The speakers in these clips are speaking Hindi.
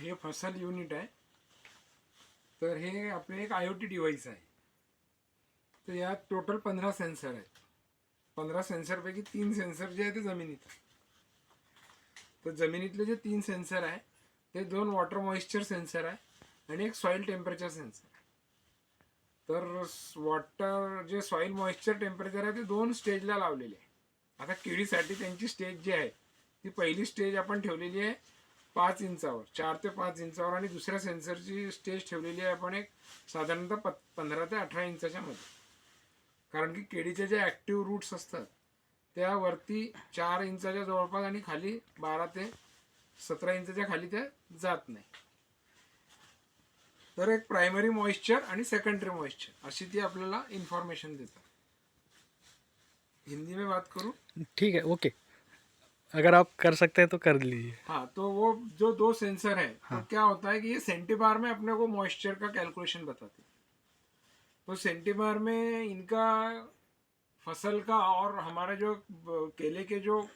हे फसल युनिट आहे. तर हे आपले एक IoT डिव्हाइस आहे. तर यात टोटल 15 सेन्सर आहेत. 15 सेन्सरपैकी 3 सेन्सर जे आहे ते जमिनीत आहे. तर जमिनीतले जे 3 सेन्सर आहे ते 2 वॉटर मॉइश्चर सेन्सर आहे आणि एक सॉइल टेम्परेचर सेन्सर आहे. तर वॉटर जे सॉइल मॉइश्चर टेम्परेचर आहे ते 2 स्टेजला लावलेले आहे. आता केळीसाठी त्यांची स्टेज जी आहे ती पहिली स्टेज आपण ठेवलेली आहे 5 इंचावर, 4 ते 5 इंचावर, आणि दुसऱ्या सेन्सरची स्टेज ठेवलेली आहे आपण एक साधारणतः 15 ते 18 इंचाच्या मध्ये. कारण की केळीचे जे ॲक्टिव्ह रूट्स असतात त्यावरती 4 इंचाच्या जवळपास आणि खाली 12 ते 17 इंचाच्या खाली त्या जात नाही. तर एक प्रायमरी मॉइश्चर आणि सेकंडरी मॉइश्चर अशी ती आपल्याला इन्फॉर्मेशन देतात. हिंदी में बात करूं? ठीक है, ओके, अगर आप कर सकते हैं तो कर लीजिए. हाँ, तो वो जो 2 सेंसर है तो क्या होता है कि ये सेंटीबार में अपने को मॉइस्चर का कैलकुलेशन बताते हैं. तो सेंटीबार में इनका फसल का और हमारा जो केले के जो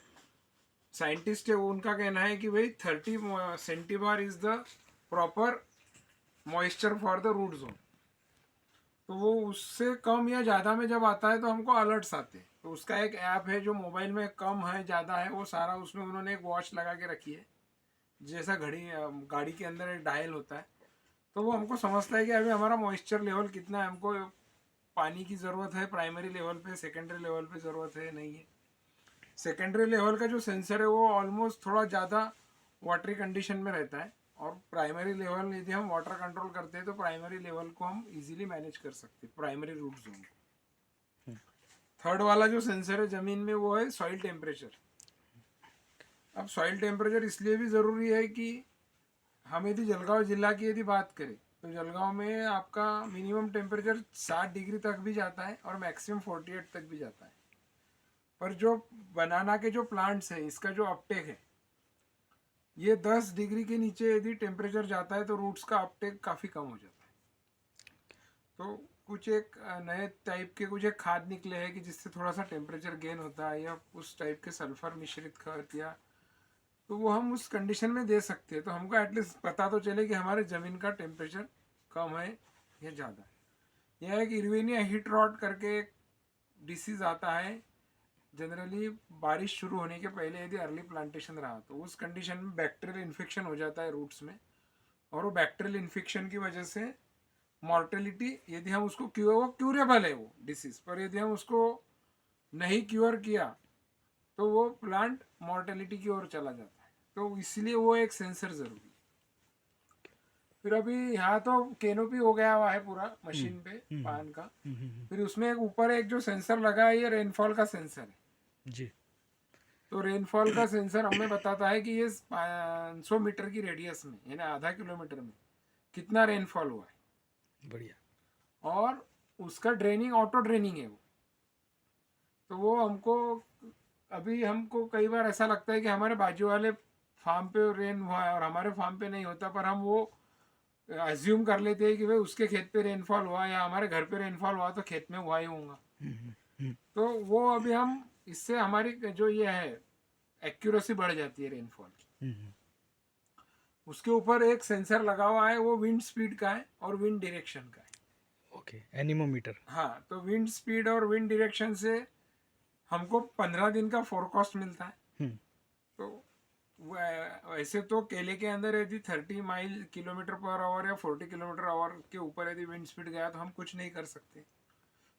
साइंटिस्ट है उनका कहना है कि भाई 30 centibar is the proper moisture for the root zone. तो वो उससे कम या ज़्यादा में जब आता है तो हमको अलर्ट्स आते हैं. तो उसका एक ऐप है जो मोबाइल में कम है ज़्यादा है वो सारा उसमें उन्होंने एक वॉच लगा के रखी है, जैसा गाड़ी के अंदर एक डायल होता है. तो वो हमको समझता है कि अभी हमारा मॉइस्चर लेवल कितना है, हमको पानी की ज़रूरत है प्राइमरी लेवल पे, सेकेंडरी लेवल पे ज़रूरत है नहीं है. सेकेंडरी लेवल का जो सेंसर है वो ऑलमोस्ट थोड़ा ज़्यादा वाटरी कंडीशन में रहता है, और प्राइमरी लेवल यदि हम वाटर कंट्रोल करते हैं तो प्राइमरी लेवल को हम इजीली मैनेज कर सकते हैं, प्राइमरी रूट जोन को. थर्ड वाला जो सेंसर है ज़मीन में वो है सॉइल टेम्परेचर. अब सॉइल टेम्परेचर इसलिए भी ज़रूरी है कि हम यदि जलगांव जिला की यदि बात करें तो जलगांव में आपका मिनिमम टेम्परेचर 60 डिग्री तक भी जाता है और मैक्सिमम 48 तक भी जाता है. पर जो बनाना के जो प्लांट्स है इसका जो अपटेक है ये 10 डिग्री के नीचे यदि टेम्परेचर जाता है तो रूट्स का अपटेक काफ़ी कम हो जाता है. तो कुछ एक नए टाइप के कुछ एक खाद निकले हैं कि जिससे थोड़ा सा टेम्परेचर गेन होता है, या उस टाइप के सल्फर मिश्रित खाद, या तो वो हम उस कंडीशन में दे सकते हैं. तो हमको एटलीस्ट पता तो चले कि हमारे ज़मीन का टेम्परेचर कम है या ज़्यादा है. यह एक इरविनिया हीट रॉट करके एक डिसीज़ आता है जनरली बारिश शुरू होने के पहले यदि अर्ली प्लांटेशन रहा तो उस कंडीशन में बैक्टीरियल इन्फेक्शन हो जाता है रूट्स में, और वो बैक्टीरियल इन्फेक्शन की वजह से मॉर्टेलिटी, यदि हम उसको वो क्यूरेबल है वो डिसीज़, पर यदि हम उसको नहीं क्योर किया तो वो प्लांट मॉर्टेलिटी की ओर चला जाता है. तो इसलिए वो एक सेंसर ज़रूरी है. फिर अभी यहाँ तो कैनोपी हो गया हुआ है पूरा मशीन पे पान का. फिर उसमें एक ऊपर एक जो सेंसर लगा है ये रेनफॉल का सेंसर है जी. तो रेनफॉल का सेंसर हमें बताता है कि ये 500 मीटर की रेडियस में यानी आधा किलोमीटर में कितना रेनफॉल हुआ है. बढ़िया. और उसका ड्रेनिंग ऑटो ड्रेनिंग है वो. तो वो हमको कई बार ऐसा लगता है कि हमारे बाजू वाले फार्म पे रेन हुआ है और हमारे फार्म पे नहीं होता, पर हम वो अज्यूम कर लेते हैं कि भाई उसके खेत पे रेनफॉल हुआ या हमारे घर पे रेनफॉल हुआ तो खेत में हुआ ही होगा. तो वो अभी हम इससे हमारी जो ये है एक्यूरेसी बढ़ जाती है रेनफॉल की. उसके ऊपर एक सेंसर लगा हुआ है वो विंड स्पीड का है और विंड डायरेक्शन का है. Okay, anemometer. हाँ, तो विंड स्पीड और विंड डायरेक्शन से हमको 15 दिन का फोरकास्ट मिलता है. तो वैसे तो केले के अंदर यदि 30 माइल किलोमीटर पर आवर या 40 किलोमीटर आवर के ऊपर यदि विंड स्पीड गया तो हम कुछ नहीं कर सकते.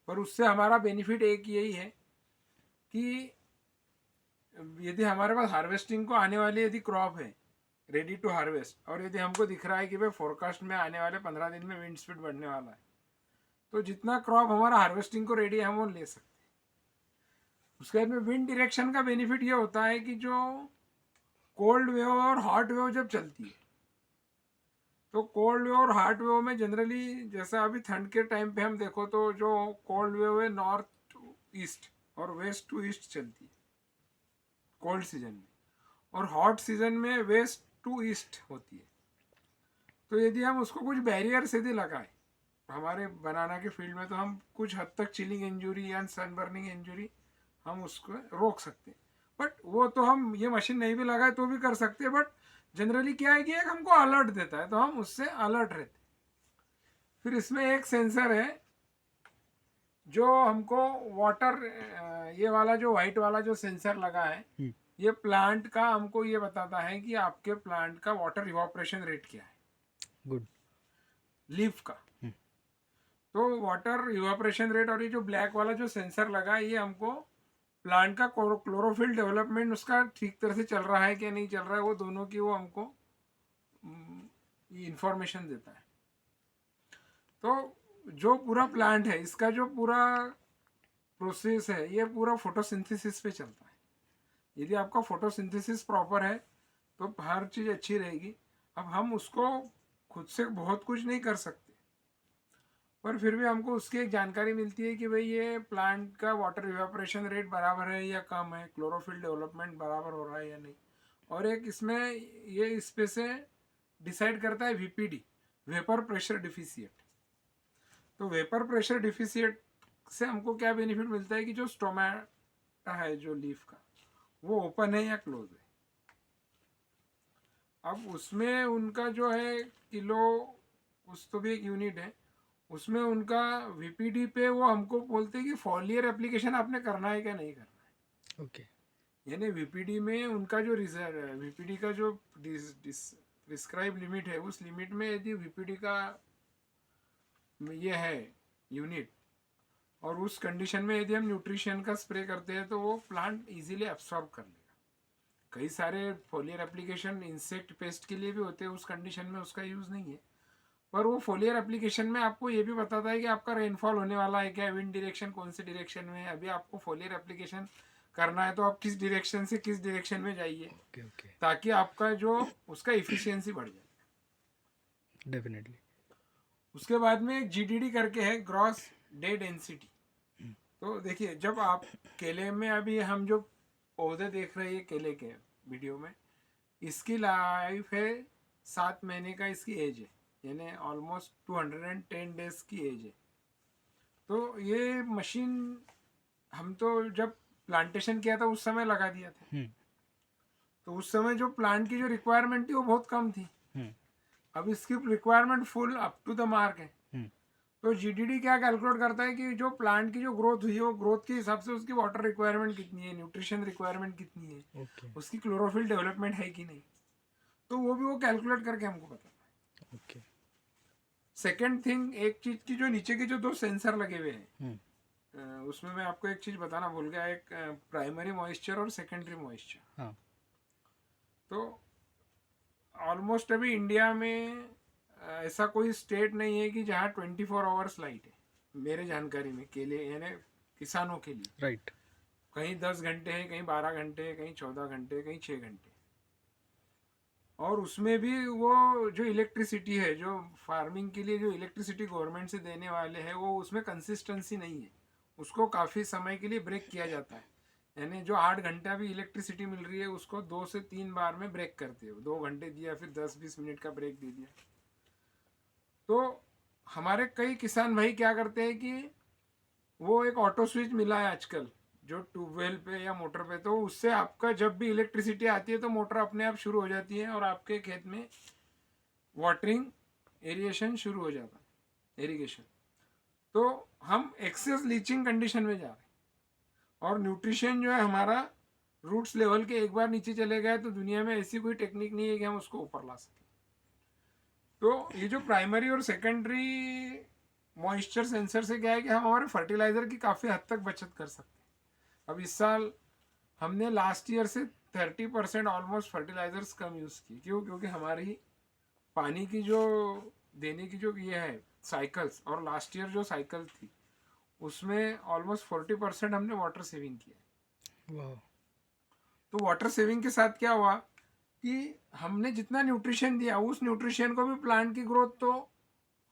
पर उससे हमारा बेनिफिट एक यही है कि यदि हमारे पास हार्वेस्टिंग को आने वाली यदि क्रॉप है रेडी टू हार्वेस्ट, और यदि हमको दिख रहा है कि भाई फोरकास्ट में आने वाले 15 दिन में विंड स्पीड बढ़ने वाला है, तो जितना क्रॉप हमारा हार्वेस्टिंग को रेडी है हम वो ले सकते हैं. उसके बाद में विंड डायरेक्शन का बेनिफिट ये होता है कि जो कोल्ड वेव और हॉट वेव जब चलती है तो कोल्ड वेव और हॉट वेव में जनरली जैसा अभी ठंड के टाइम पे हम देखो तो जो कोल्ड वेव है नॉर्थ टू ईस्ट और वेस्ट टू ईस्ट चलती है कोल्ड सीजन में, और हॉट सीजन में वेस्ट टू ईस्ट होती है. तो यदि हम उसको कुछ बैरियर से भी लगाए हमारे बनाना के फील्ड में तो हम कुछ हद तक चिलिंग इंजुरी या सन बर्निंग इंजुरी हम उसको रोक सकते हैं. बट वो तो हम ये मशीन नहीं भी लगाए तो भी कर सकते हैं. बट जनरली क्या है कि एक हमको अलर्ट देता है तो हम उससे अलर्ट रहते हैं। फिर इसमें एक सेंसर है जो हमको वाटर, ये वाला जो वाइट वाला जो सेंसर लगा है, ये प्लांट का हमको ये बताता है कि आपके प्लांट का वाटर इवापोरेशन रेट क्या है, गुड। लीफ का। तो वाटर इवापोरेशन रेट और ये जो ब्लैक वाला जो सेंसर लगा है ये हमको प्लांट का क्लोरोफिल डेवलपमेंट उसका ठीक तरह से चल रहा है कि नहीं चल रहा है, वो दोनों की वो हमको इंफॉर्मेशन देता है। तो जो पूरा प्लांट है इसका जो पूरा प्रोसेस है ये पूरा फोटोसिंथेसिस पे चलता है। यदि आपका फोटोसिंथेसिस प्रॉपर है तो हर चीज़ अच्छी रहेगी। अब हम उसको खुद से बहुत कुछ नहीं कर सकते, पर फिर भी हमको उसकी एक जानकारी मिलती है कि भाई ये प्लांट का वाटर इवेपोरेशन रेट बराबर है या कम है, क्लोरोफिल डेवलपमेंट बराबर हो रहा है या नहीं। और एक इसमें ये इस पे से डिसाइड करता है वीपीडी, वेपर प्रेशर डिफिशिएंट। तो वेपर प्रेशर डिफिशिएंट से हमको क्या बेनिफिट मिलता है कि जो स्टोमेटा है जो लीफ का वो ओपन है या क्लोज है। अब उसमें उनका जो है किलो, उस तो भी एक यूनिट है, उसमें उनका वीपीडी पे वो हमको बोलते हैं कि फॉलियर एप्लीकेशन आपने करना है क्या नहीं करना है। ओके। यानी वीपीडी में उनका जो रिजर्व, वीपीडी का जो प्रिस्क्राइब लिमिट है उस लिमिट में यदि वीपीडी का ये है यूनिट, और उस कंडीशन में यदि हम न्यूट्रिशन का स्प्रे करते हैं तो वो प्लांट इजीली एब्सॉर्ब कर लेगा। कई सारे फोलियर एप्लीकेशन इंसेक्ट पेस्ट के लिए भी होते हैं, उस कंडीशन में उसका यूज़ नहीं है। पर वो फोलियर एप्लीकेशन में आपको ये भी बताता है कि आपका रेनफॉल होने वाला है क्या, विंड डायरेक्शन कौन से डायरेक्शन में है। अभी आपको फोलियर एप्लीकेशन करना है तो आप किस डायरेक्शन से किस डायरेक्शन में जाइए, ओके ओके। ताकि आपका जो उसका इफिशियंसी बढ़ जाए। डेफिनेटली। उसके बाद में एक जीडीडी करके है, ग्रॉस डे डेंसिटी। तो देखिए जब आप केले में, अभी हम जो पौधे देख रहे हैं केले के वीडियो में, इसकी लाइफ है 7 महीने का, इसकी एज है, यानी ऑलमोस्ट 210 डेज की एज है। तो ये मशीन हम तो जब प्लांटेशन किया था उस समय लगा दिया था, तो उस समय जो प्लांट की जो रिक्वायरमेंट थी वो बहुत कम थी। अब इसकी requirement full up to the mark है। तो जीडीडी क्या कैलकुलेट करता है कि जो प्लांट की जो ग्रोथ हुई है वो ग्रोथ के हिसाब से उसकी वाटर रिक्वायरमेंट कितनी है, न्यूट्रिशन रिक्वायरमेंट कितनी है, ओके उसकी क्लोरोफिल डेवलपमेंट है कि नहीं, तो वो भी वो कैलकुलेट करके हमको बताता है। ओके। सेकेंड थिंग, एक चीज की जो नीचे के जो 2 सेंसर लगे हुए हैं, उसमें मैं आपको एक चीज बताना भूल गया, एक प्राइमरी मॉइस्चर और सेकेंडरी मॉइस्चर। हाँ। तो ऑलमोस्ट अभी इंडिया में ऐसा कोई स्टेट नहीं है कि जहाँ 24 आवर्स लाइट है, मेरे जानकारी में, केले यानी किसानों के लिए। राइट। कहीं 10 घंटे है, कहीं 12 घंटे, कहीं 14 घंटे, कहीं 6 घंटे। और उसमें भी वो जो इलेक्ट्रिसिटी है, जो फार्मिंग के लिए जो इलेक्ट्रिसिटी गवर्नमेंट से देने वाले हैं, वो उसमें कंसिस्टेंसी नहीं है, उसको काफ़ी समय के लिए ब्रेक किया जाता है। यानी जो 8 घंटा भी इलेक्ट्रिसिटी मिल रही है उसको 2 से 3 बार में ब्रेक करते हो, 2 घंटे दिया फिर 10-20 मिनट का ब्रेक दे दिया। तो हमारे कई किसान भाई क्या करते हैं कि वो एक ऑटो स्विच मिला है आजकल जो ट्यूबवेल पे या मोटर पे, तो उससे आपका जब भी इलेक्ट्रिसिटी आती है तो मोटर अपने आप शुरू हो जाती है और आपके खेत में वाटरिंग एरिएशन शुरू हो जाता है, इरिगेशन। तो हम एक्सेस लीचिंग कंडीशन में जा रहे हैं, और न्यूट्रिशन जो है हमारा रूट्स लेवल के एक बार नीचे चले गए तो दुनिया में ऐसी कोई टेक्निक नहीं है कि हम उसको ऊपर ला सकें। तो ये जो प्राइमरी और सेकेंडरी मॉइस्चर सेंसर से क्या है कि हम हमारे फर्टिलाइज़र की काफ़ी हद तक बचत कर सकते हैं। अब इस साल हमने लास्ट ईयर से 30% ऑलमोस्ट फर्टिलाइजर्स कम यूज़ किए। क्यों? क्योंकि हमारी पानी की जो देने की जो ये है साइकिल्स, और लास्ट ईयर जो साइकिल थी उसमें ऑलमोस्ट 40% हमने वाटर सेविंग किया। वाह। तो वाटर सेविंग के साथ क्या हुआ कि हमने जितना न्यूट्रिशन दिया उस न्यूट्रिशन को भी प्लांट की ग्रोथ, तो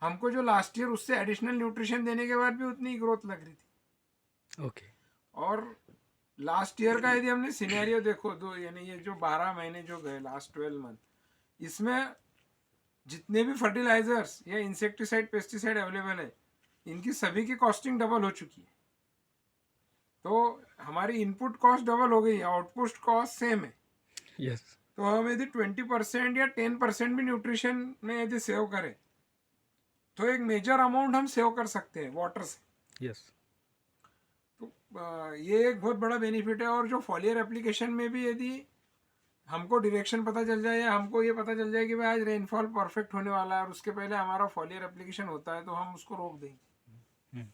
हमको जो लास्ट ईयर उससे एडिशनल न्यूट्रिशन देने के बाद भी उतनी ही ग्रोथ लग रही थी। ओके। और लास्ट ईयर का यदि हमने सिनेरियो देखो, दो यानी ये जो 12 महीने जो गए, लास्ट 12 मंथ, इसमें जितने भी फर्टिलाइजर्स या इंसेक्टिसाइड पेस्टिसाइड अवेलेबल है इनकी सभी की कॉस्टिंग डबल हो चुकी है। तो हमारी इनपुट कॉस्ट डबल हो गई, आउटपुट कॉस्ट सेम है। यस। तो हम यदि 20% या 10% भी न्यूट्रिशन में यदि सेव करें तो एक मेजर अमाउंट हम सेव कर सकते हैं वाटर से। यस। तो ये एक बहुत बड़ा बेनिफिट है। और जो फॉलियर एप्लीकेशन में भी यदि हमको डायरेक्शन पता चल जाए या हमको ये पता चल जाए कि भाई आज रेनफॉल परफेक्ट होने वाला है और उसके पहले हमारा फॉलियर एप्लीकेशन होता है तो हम उसको रोक देंगे।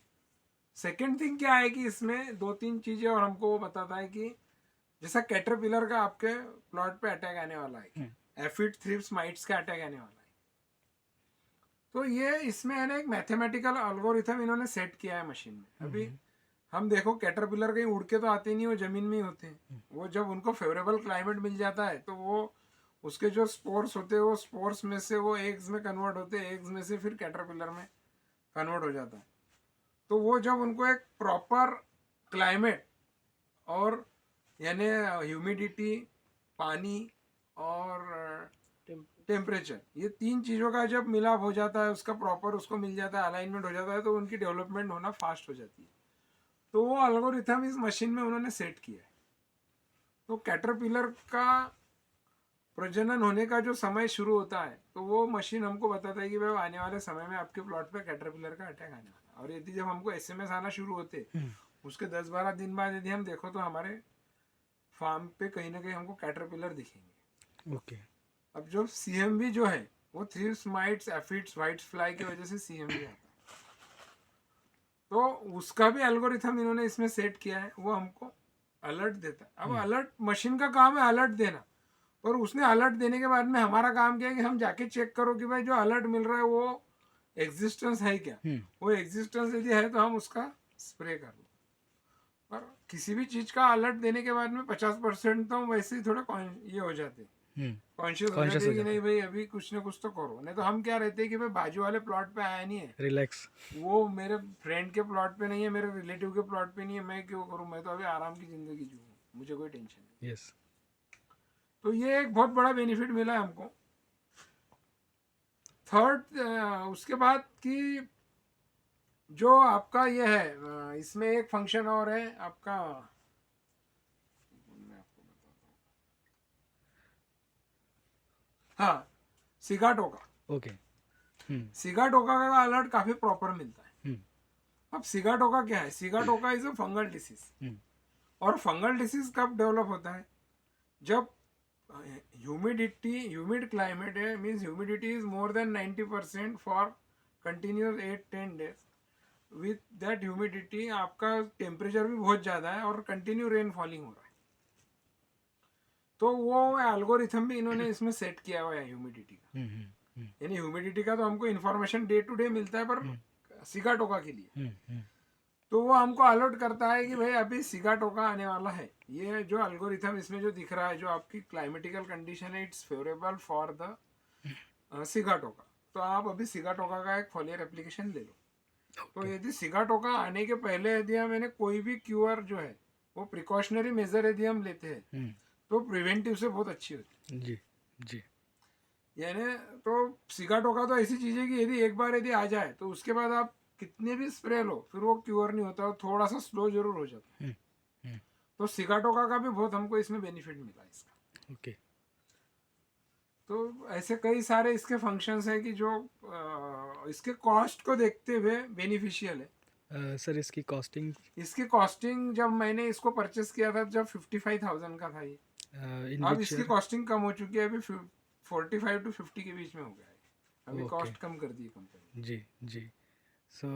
सेकेंड थिंग क्या है कि इसमें दो तीन चीज़ें और हमको वो बताता है कि जैसा कैटरपिलर का आपके प्लॉट पे अटैक आने वाला है, एफिड थ्रिप्स माइट्स का अटैक आने वाला है, तो ये इसमें है ना एक मैथमेटिकल एल्गोरिथम इन्होंने सेट किया है मशीन में। अभी हम देखो कैटरपिलर कहीं उड़ के तो आते नहीं, वो जमीन में ही होते हैं। वो जब उनको फेवरेबल क्लाइमेट मिल जाता है तो वो उसके जो स्पोर्स होते हैं वो स्पोर्स में से वो एग्स में कन्वर्ट होते हैं, एग्स में से फिर कैटरपिलर में कन्वर्ट हो जाता है। तो वो जब उनको एक प्रॉपर क्लाइमेट और यानी ह्यूमिडिटी, पानी और टेम्परेचर, ये तीन चीज़ों का जब मिलाप हो जाता है, उसका प्रॉपर उसको मिल जाता है, अलाइनमेंट हो जाता है, तो उनकी डेवलपमेंट होना फास्ट हो जाती है। तो वो एल्गोरिथम इस मशीन में उन्होंने सेट किया है। तो कैटरपिलर का प्रजनन होने का जो समय शुरू होता है तो वो मशीन हमको बताता है कि भाई आने वाले समय में आपके प्लॉट पे कैटरपिलर का अटैक आने वाला है। और यदि जब हमको एसएमएस आना शुरू होते उसके 10-12 दिन बाद यदि हम देखो तो हमारे फार्म पे कहीं ना कहीं हमको कैटरपिलर दिखेंगे। ओके। अब जो सीएमवी जो है वो thrips mites aphids white fly की वजह से सीएमवी आता है। तो उसका भी एल्गोरिथम इन्होंने इसमें सेट किया है, वो हमको अलर्ट देता है। अब अलर्ट मशीन का काम है अलर्ट देना, और उसने अलर्ट देने के बाद में हमारा काम क्या है कि हम जाके चेक करो कि भाई जो अलर्ट मिल रहा है वो एग्जिस्टेंस है क्या। वो एग्जिस्टेंस यदि है तो हम उसका स्प्रे कर लो। पर किसी भी चीज़ का अलर्ट देने के बाद में 50% तो हम वैसे ही थोड़ा ये हो जाते कॉन्शियस हो जाते हैं कि नहीं भाई अभी कुछ ना कुछ तो करो। नहीं तो हम क्या रहते हैं कि भाई बाजू वाले प्लॉट पे आया नहीं है, रिलैक्स। वो मेरे फ्रेंड के प्लॉट पे नहीं है, मेरे रिलेटिव के प्लॉट पे नहीं है, मैं क्यों करूँ, मैं तो अभी आराम की जिंदगी जीऊँ, मुझे कोई टेंशन नहीं। यस। तो ये एक बहुत बड़ा बेनिफिट मिला है हमको। थर्ड उसके बाद कि जो आपका ये है इसमें एक फंक्शन और है आपका, मैं आपको बताता हूँ। हाँ, सिगाटो का। ओके। सिगाटोका का अलर्ट काफी प्रॉपर मिलता है। अब सिगाटोका क्या है? Sigatoka is a fungal disease. और फंगल डिसीज कब डेवलप होता है? जब ह्यूमिड क्लाइमेट है, means humidity is more than 90% for continuous 8-10 days. With that humidity आपका टेम्परेचर भी बहुत ज़्यादा है और कंटिन्यू रेन फॉलिंग हो रहा है। तो वो एल्गोरिथम भी इन्होंने इसमें सेट किया हुआ है ह्यूमिडिटी का। यानी ह्यूमिडिटी का तो हमको इन्फॉर्मेशन डे टू डे मिलता है, पर सिगाटोका के लिए तो वो हमको अलर्ट करता है कि भाई अभी सिगाटोका आने वाला है। ये जो एल्गोरिथम इसमें जो दिख रहा है, जो आपकी क्लाइमेटिकल कंडीशन है, it's favourable for the sigatoka. तो आप अभी सिगाटोका का एक फॉलियर एप्लीकेशन ले लो। तो यदि सिगाटोका आने के पहले यदि हम मैंने कोई भी क्यूअर जो है वो प्रिकॉशनरी मेजर यदि हम लेते हैं तो प्रिवेंटिव से बहुत अच्छी होती है। जी जी। यानी तो सिगाटोका तो ऐसी चीज़ है कि यदि एक बार यदि आ जाए तो उसके बाद आप कितने भी स्प्रे लो फिर वो क्यूअर नहीं होता, थोड़ा सा स्लो जरूर हो जाता है। तो सिगाटोका का भी बहुत हमको इसमें बेनिफिट मिला इसका। ओके। तो ऐसे कई सारे इसके फंक्शंस हैं कि जो इसके कॉस्ट को देखते हुए बेनिफिशियल है। सर इसकी कॉस्टिंग? इसकी कॉस्टिंग जब मैंने इसको परचेस किया था जब 55,000 का था ये। अब इसकी कॉस्टिंग कम हो चुकी है, अभी 45 to 50 के बीच में हो गया है। अभी कॉस्ट कम कर दी है कंपनी। जी जी। सो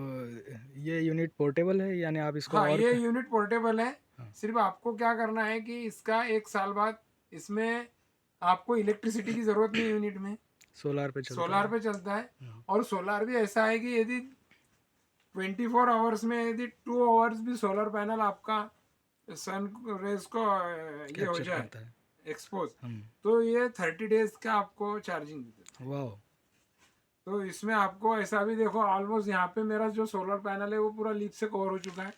ये यूनिट पोर्टेबल है यानी आप इसको? हाँ, ये यूनिट पोर्टेबल है। सिर्फ आपको क्या करना है कि इसका 1 साल बाद इसमें आपको इलेक्ट्रिसिटी की जरूरत नहीं है यूनिट में, सोलार पे चलता है। और सोलार भी ऐसा है कि यदि 24 आवर्स में यदि 2 आवर्स भी सोलर पैनल आपका सन रेज को ये हो जाए एक्सपोज, तो ये 30 डेज का आपको चार्जिंग देता है। वाह। तो इसमें आपको ऐसा भी देखो, ऑलमोस्ट यहाँ पे मेरा जो सोलर पैनल है वो पूरा लीक से कवर हो चुका है,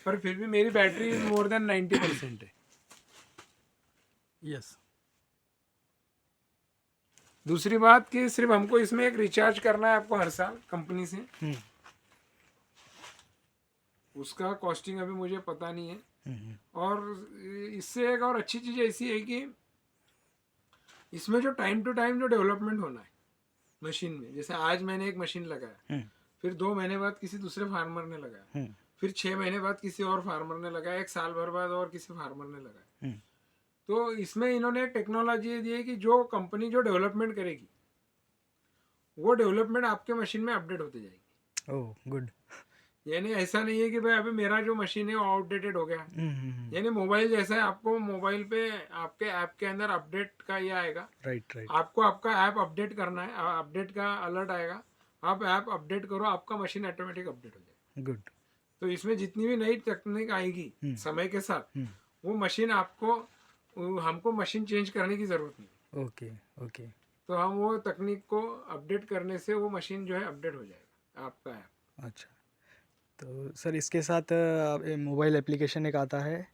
पर फिर भी मेरी बैटरी मोर देन 90% है। यस। दूसरी बात कि सिर्फ हमको इसमें एक रिचार्ज करना है आपको हर साल कंपनी से। उसका कॉस्टिंग अभी मुझे पता नहीं है। और इससे एक और अच्छी चीज़ ऐसी है कि इसमें जो टाइम टू टाइम जो डेवलपमेंट होना है मशीन में, जैसे आज मैंने एक मशीन लगाया, फिर 2 महीने बाद किसी दूसरे फार्मर ने लगाया, फिर 6 महीने बाद किसी और फार्मर ने लगाया, 1 साल भर बाद और किसी फार्मर ने लगाया। तो इसमें इन्होंने टेक्नोलॉजी दी है कि जो कंपनी जो डेवलपमेंट करेगी वो डेवलपमेंट आपके मशीन में अपडेट होती जाएगी। Oh good. यानी ऐसा नहीं है कि भाई अभी मेरा जो मशीन है वो आउटडेटेड हो गया। यानी मोबाइल जैसा है, आपको मोबाइल पे आपके ऐप के अंदर अपडेट का ये आएगा, राइट राइट। आपको आपका ऐप अपडेट करना है, अपडेट का अलर्ट आएगा, आप ऐप अपडेट करो, आपका मशीन ऑटोमेटिक अपडेट हो जाएगा। गुड। तो इसमें जितनी भी नई तकनीक आएगी समय के साथ, वो मशीन आपको हमको मशीन चेंज करने की जरूरत नहीं। Okay okay. तो हम वो तकनीक को अपडेट करने से वो मशीन जो है अपडेट हो जाएगा आपका ऐप। अच्छा, तो सर इसके साथ मोबाइल एप्लीकेशन एक आता है,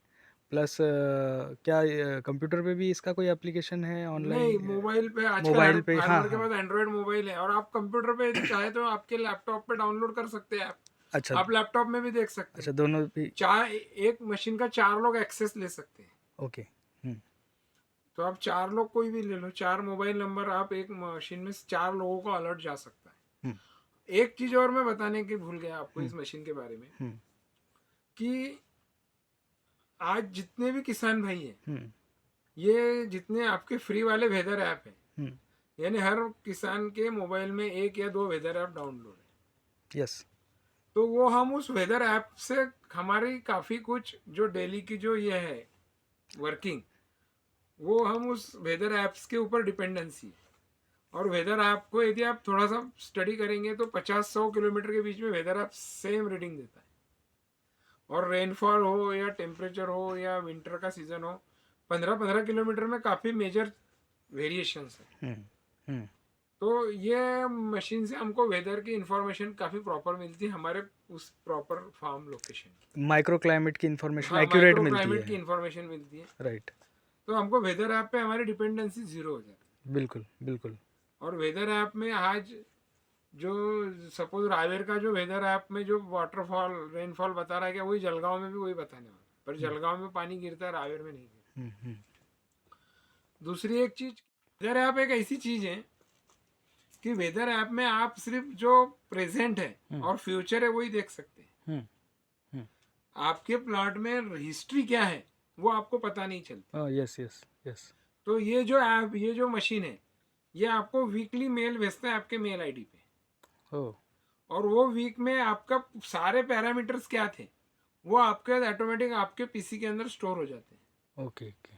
प्लस क्या कंप्यूटर पे भी इसका कोई एप्लीकेशन है नहीं, ऑनलाइन? मोबाइल पे आजकल हर मोबाइल पे, हाँ फार्मर के हाँ। पास एंड्रॉयड मोबाइल है, और आप कंप्यूटर पे यदि चाहे तो आपके लैपटॉप पे डाउनलोड कर सकते हैं ऐप। अच्छा आप लैपटॉप में भी देख सकते अच्छा, हैं। दोनों भी। चार एक मशीन का 4 लोग एक्सेस ले सकते हैं। ओके। तो आप 4 लोग कोई भी ले लो, 4 मोबाइल नंबर, आप एक मशीन में 4 लोगों को अलर्ट जा सकता है। हम्म एक चीज और मैं बताने की भूल गया आपको हम्म इस मशीन के बारे में, हम्म कि आज जितने भी किसान भाई हैं, हम्म ये जितने आपके फ्री वाले वेदर ऐप हैं, हम्म। यानी हर किसान के मोबाइल में 1 या 2 वेदर ऐप डाउनलोड है। यस। तो वो हम उस वेदर ऐप से हमारी काफ़ी कुछ जो डेली की जो ये है वर्किंग, वो हम उस वेदर ऐप्स के ऊपर डिपेंडेंसी है। और वेदर ऐप को यदि आप थोड़ा सा स्टडी करेंगे तो 50-100 किलोमीटर के बीच में वेदर ऐप सेम रीडिंग देता है। और रेनफॉल हो या टेम्परेचर हो या विंटर का सीजन हो, 15-15 किलोमीटर में काफ़ी मेजर वेरिएशंस है। हम्म। तो ये मशीन से हमको वेदर की इंफॉर्मेशन काफ़ी प्रॉपर मिलती है हमारे उस प्रॉपर फार्म लोकेशन की। माइक्रो क्लाइमेट की इंफॉर्मेशन हाँ, एक्यूरेट माइक्रो मिलती क्लाइमेट की है। इंफॉर्मेशन मिलती है। राइट। तो हमको वेदर ऐप पे हमारी डिपेंडेंसी जीरो हो जाती है। बिल्कुल बिल्कुल। और वेदर ऐप में आज जो सपोज रावेर का जो वेदर ऐप में जो वाटरफॉल रेनफॉल बता रहा है, क्या वही जलगांव में भी वही बताने वाला है, पर जलगांव में पानी गिरता है, रावेर में नहीं गिरता। हम्म। दूसरी एक चीज, वेदर ऐप एक ऐसी चीज है कि वेदर ऐप में आप सिर्फ जो प्रेजेंट है और फ्यूचर है वही देख सकते हैं। हम्म। आपके प्लॉट में हिस्ट्री क्या है वो आपको पता नहीं चलता। Yes yes yes. तो ये जो ऐप, ये जो मशीन है, ये आपको वीकली मेल भेजता है आपके मेल आईडी पे। ओह। और वो वीक में आपका सारे पैरामीटर्स क्या थे वो आपके ऑटोमेटिक आपके पीसी के अंदर स्टोर हो जाते हैं। Okay okay.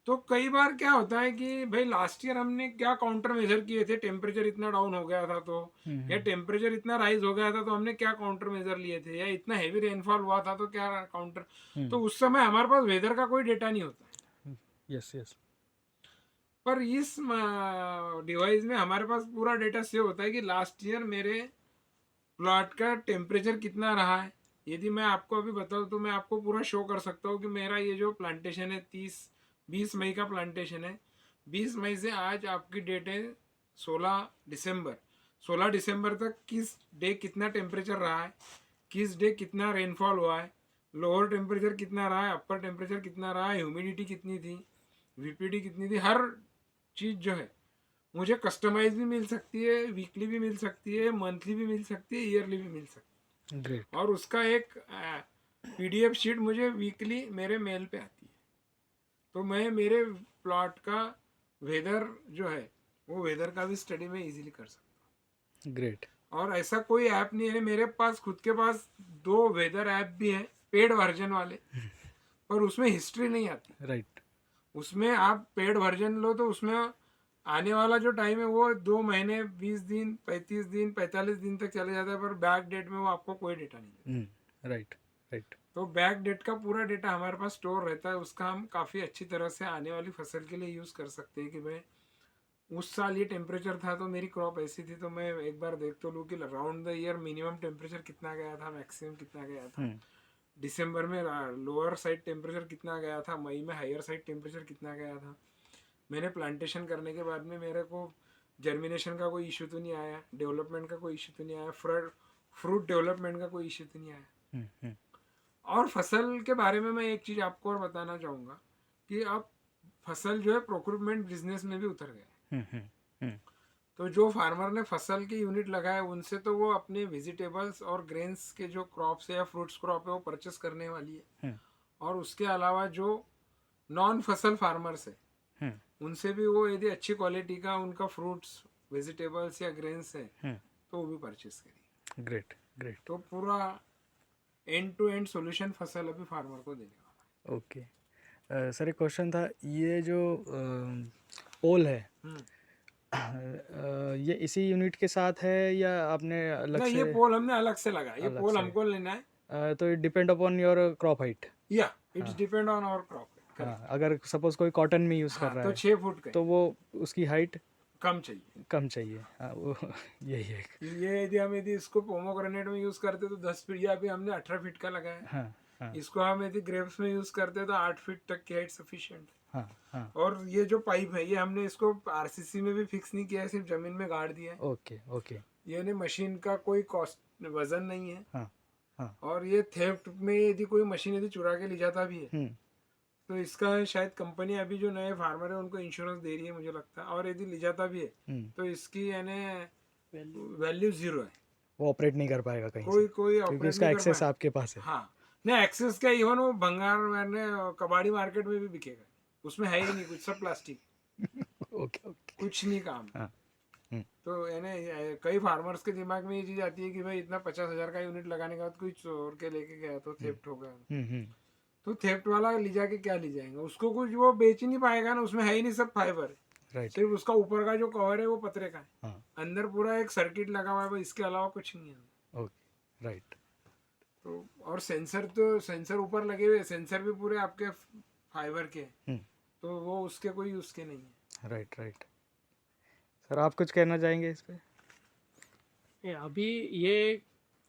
तो कई बार क्या होता है कि भाई लास्ट ईयर हमने क्या काउंटर मेजर किए थे, टेम्परेचर इतना डाउन हो गया था तो, या टेम्परेचर इतना राइज हो गया था तो हमने क्या काउंटर मेजर लिए थे, या इतना हेवी रेनफॉल हुआ था तो क्या काउंटर। तो उस समय हमारे पास वेदर का कोई डेटा नहीं होता है। Yes yes. पर इस डिवाइस में हमारे पास पूरा डेटा सेव होता है कि लास्ट ईयर मेरे प्लॉट का टेम्परेचर कितना रहा है। यदि मैं आपको अभी बताऊँ तो मैं आपको पूरा शो कर सकता हूँ कि मेरा ये जो प्लांटेशन है 20 मई का प्लांटेशन है। 20 मई से आज आपकी डेट है 16 दिसंबर। 16 दिसंबर तक किस डे कितना टेम्परेचर रहा है, किस डे कितना रेनफॉल हुआ है, लोअर टेम्परेचर कितना रहा है, अपर टेम्परेचर कितना रहा है, ह्यूमिडिटी कितनी थी, वीपीडी कितनी थी, हर चीज़ जो है मुझे कस्टमाइज भी मिल सकती है, वीकली भी मिल सकती है, मंथली भी मिल सकती है, ईयरली भी मिल सकती है। ग्रेट। और उसका एक पीडीएफ शीट मुझे वीकली मेरे मेल पे आती है। तो मैं मेरे प्लॉट का वेदर जो है वो वेदर का भी स्टडी में इजीली कर सकता हूँ। ग्रेट। और ऐसा कोई ऐप नहीं है, मेरे पास खुद के पास 2 वेदर ऐप भी हैं पेड वर्जन वाले, पर उसमें हिस्ट्री नहीं आती। राइट। उसमें आप पेड वर्जन लो तो उसमें आने वाला जो टाइम है वो 2 महीने 20 दिन 35 दिन 45 दिन तक चले जाता है, पर बैक डेट में वो आपको कोई डेटा नहीं देता। Right right. तो बैक डेट का पूरा डेटा हमारे पास स्टोर रहता है, उसका हम काफ़ी अच्छी तरह से आने वाली फसल के लिए यूज़ कर सकते हैं कि भाई उस साल ये टेम्परेचर था तो मेरी क्रॉप ऐसी थी, तो मैं एक बार देख तो लूँ कि round the year minimum temperature कितना गया था, मैक्सिमम कितना गया था, दिसंबर में लोअर साइड टेम्परेचर कितना गया था, मई में हायर साइड टेम्परेचर कितना गया था। मैंने प्लांटेशन करने के बाद में मेरे को जर्मिनेशन का कोई इशू तो नहीं आया, डेवलपमेंट का कोई इशू तो नहीं आया, फ्रूट डेवलपमेंट का कोई इशू तो नहीं आया। और फसल के बारे में मैं एक चीज़ आपको और बताना चाहूँगा कि आप फसल जो है प्रोक्यूरमेंट बिजनेस में भी उतर गए। हम्म, हम्म, हम्म, तो जो फार्मर ने फसल की यूनिट लगाए उनसे तो वो अपने वेजिटेबल्स और ग्रेन्स के जो क्रॉप्स है या फ्रूट्स क्रॉप है वो परचेस करने वाली है। हम्म, और उसके अलावा जो नॉन फसल फार्मर्स है हम्म, उनसे भी वो यदि अच्छी क्वालिटी का उनका फ्रूट्स वेजिटेबल्स या ग्रेन्स है हम्म, तो वो भी परचेस करेगी। Great great. तो पूरा एंड टू एंड सॉल्यूशन फसल अभी फार्मर को देने वाला ओके। सर एक क्वेश्चन था, ये जो पोल है है। ये इसी यूनिट के साथ है या आपने अलग नहीं, से? ये पोल हमने अलग से लगा, ये अलग पोल से। हमको लेना है। तो it depend upon your crop height. या इट्स हाँ डिपेंड ऑन आवर क्रॉप। हाँ, करेक्ट। अगर सपोज कोई कॉटन में यूज़ कर हाँ, रहा तो है 6 फुट का तो वो उसकी हाइट कम चाहिए। कम चाहिए। हाँ वो यही है। ये यदि इसको पोमोग्रेनेट में यूज करते तो 10 फीट, या अभी हमने 18 फीट का लगाया। हाँ हाँ इसको हम यदि ग्रेप्स में यूज करते तो 8 फीट तक की हाइट सफिशिएंट है। हाँ हाँ। और ये जो पाइप है ये हमने इसको आरसीसी में भी फिक्स नहीं किया है, सिर्फ जमीन में गाड़ दिया है। Okay okay. ये ने मशीन का कोई कॉस्ट वजन नहीं है। हाँ हाँ। और ये थेफ्ट में यदि कोई मशीन यदि चुरा के ले जाता भी है तो इसका शायद कंपनी अभी जो नए फार्मर है उनको इंश्योरेंस दे रही है मुझे लगता है। और यदि ले जाता भी है तो इसकी यानी वैल्यू 0 है। वो ऑपरेट नहीं कर पाएगा कहीं कोई से कोई क्योंकि ऑपरेट उसका नहीं कर एक्सेस पाए। आपके पास है। हाँ, नहीं एक्सेस क्या, इवन वो भंगार मैंने कबाड़ी मार्केट में भी बिकेगा, उसमें है ही नहीं कुछ, सब प्लास्टिक, ओके ओके। कुछ नहीं काम। हाँ। हम्म, तो यानी कई फार्मर्स के दिमाग में ये चीज आती है कि भाई इतना 50,000 का यूनिट लगाने के बाद कोई चोर के लेके गया तो थेफ्ट हो गया, हम्म। तो थेफ्ट वाला ले जाके क्या ले जाएंगे, उसको कुछ वो बेच ही नहीं पाएगा ना, उसमें है ही नहीं, सब फाइबर है। राइट। सिर्फ उसका ऊपर का जो कवर है वो पतरे का है, हाँ। अंदर पूरा एक सर्किट लगा हुआ है बस, इसके अलावा कुछ नहीं है। Okay right. तो और सेंसर, तो सेंसर ऊपर लगे हुए, सेंसर भी पूरे आपके फाइबर के हैं, तो वो उसके कोई यूज के नहीं है। Right right. सर आप कुछ कहना चाहेंगे इस पे? अभी ये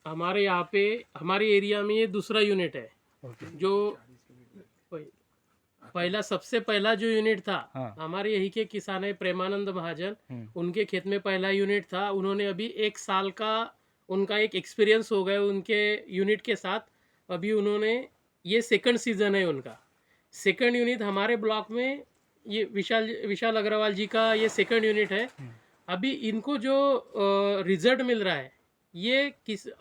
हमारे यहाँ पे हमारे एरिया में ये दूसरा यूनिट है। ओके। जो पहला सबसे पहला जो यूनिट था, हाँ। हमारे यही के किसान है प्रेमानंद महाजन, उनके खेत में पहला यूनिट था। उन्होंने अभी 1 साल का उनका एक एक्सपीरियंस हो गया उनके यूनिट के साथ। अभी उन्होंने ये सेकंड सीजन है उनका, सेकंड यूनिट हमारे ब्लॉक में, ये विशाल अग्रवाल जी का ये सेकंड यूनिट है। अभी इनको जो रिजल्ट मिल रहा है, ये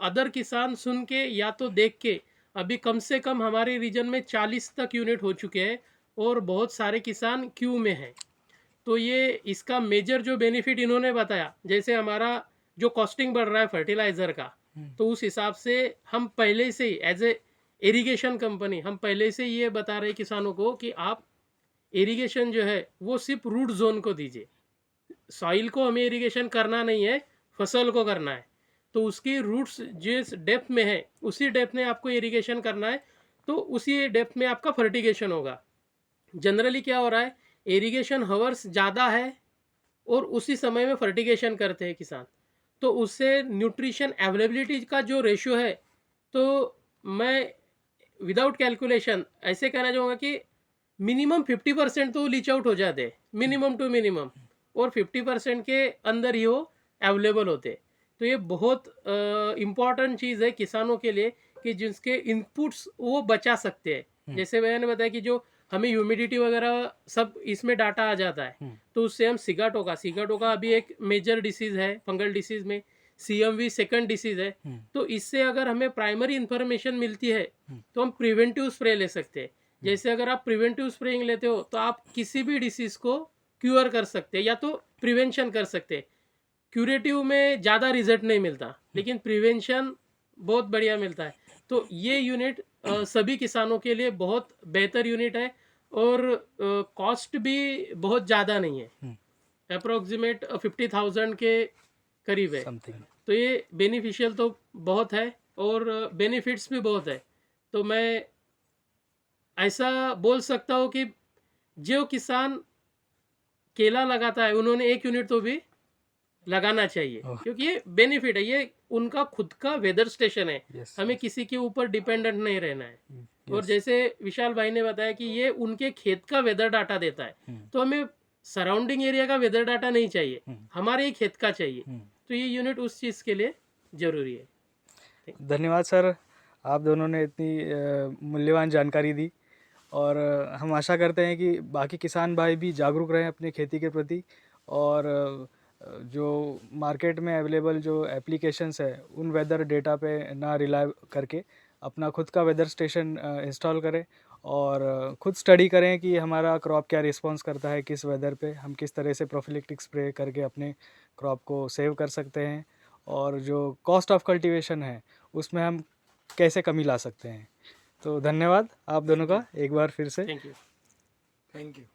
अदर किसान सुन के या तो देख के, अभी कम से कम हमारे रीजन में 40 तक यूनिट हो चुके हैं और बहुत सारे किसान क्यू में हैं। तो ये इसका मेजर जो बेनिफिट इन्होंने बताया, जैसे हमारा जो कॉस्टिंग बढ़ रहा है फर्टिलाइज़र का, तो उस हिसाब से हम पहले से ही एज ए इरिगेशन कंपनी हम पहले से ये बता रहे किसानों को कि आप इरिगेशन जो है वो सिर्फ रूट जोन को दीजिए, सॉइल को हमें इरिगेशन करना नहीं है, फसल को करना है। तो उसकी रूट्स जिस डेप्थ में है उसी डेप्थ में आपको इरिगेशन करना है, तो उसी डेप्थ में आपका फर्टिगेशन होगा। जनरली क्या हो रहा है, इरिगेशन हावर्स ज़्यादा है और उसी समय में फर्टिगेशन करते हैं किसान, तो उससे न्यूट्रिशन अवेलेबिलिटी का जो रेशियो है, तो मैं विदाउट कैलकुलेशन ऐसे कहना चाहूँगा कि मिनिमम 50% तो लीच आउट हो जाते हैं, मिनिमम टू मिनिमम, और 50% के अंदर ही वो अवेलेबल होते। तो ये बहुत इम्पॉर्टेंट चीज़ है किसानों के लिए कि जिसके इनपुट्स वो बचा सकते हैं। जैसे मैंने बताया कि जो हमें ह्यूमिडिटी वगैरह सब इसमें डाटा आ जाता है, तो उससे हम सिगाटोका अभी एक मेजर डिसीज़ है फंगल डिसीज़ में, CMV सेकंड डिसीज़ है। तो इससे अगर हमें प्राइमरी इन्फॉर्मेशन मिलती है तो हम प्रिवेंटिव स्प्रे ले सकते हैं। जैसे अगर आप प्रिवेंटिव स्प्रेइंग लेते हो तो आप किसी भी डिसीज़ को क्योर कर सकते हैं या तो प्रिवेंशन कर सकते हैं। क्यूरेटिव में ज़्यादा रिजल्ट नहीं मिलता, लेकिन प्रिवेंशन बहुत बढ़िया मिलता है। तो ये यूनिट सभी किसानों के लिए बहुत बेहतर यूनिट है और कॉस्ट भी बहुत ज़्यादा नहीं है, अप्रोक्सीमेट 50,000 के करीब है। समथिंग। तो ये बेनिफिशियल तो बहुत है और बेनिफिट्स भी बहुत है। तो मैं ऐसा बोल सकता हूँ कि जो किसान केला लगाता है उन्होंने 1 यूनिट तो भी लगाना चाहिए, क्योंकि ये बेनिफिट है, ये उनका खुद का वेदर स्टेशन है। Yes, हमें किसी के ऊपर डिपेंडेंट नहीं रहना है। और जैसे विशाल भाई ने बताया कि ये उनके खेत का वेदर डाटा देता है, तो हमें सराउंडिंग एरिया का वेदर डाटा नहीं चाहिए, हमारे ही खेत का चाहिए। तो ये यूनिट उस चीज़ के लिए ज़रूरी है। धन्यवाद सर, आप दोनों ने इतनी मूल्यवान जानकारी दी और हम आशा करते हैं कि बाकी किसान भाई भी जागरूक रहें अपने खेती के प्रति, और जो मार्केट में अवेलेबल जो एप्लीकेशंस है उन वेदर डेटा पे ना रिलाई करके अपना खुद का वेदर स्टेशन इंस्टॉल करें, और खुद स्टडी करें कि हमारा क्रॉप क्या रिस्पॉन्स करता है किस वेदर पे, हम किस तरह से प्रोफिलेक्टिक स्प्रे करके अपने क्रॉप को सेव कर सकते हैं, और जो कॉस्ट ऑफ कल्टीवेशन है उसमें हम कैसे कमी ला सकते हैं। तो धन्यवाद आप दोनों का एक बार फिर से। Thank you. Thank you.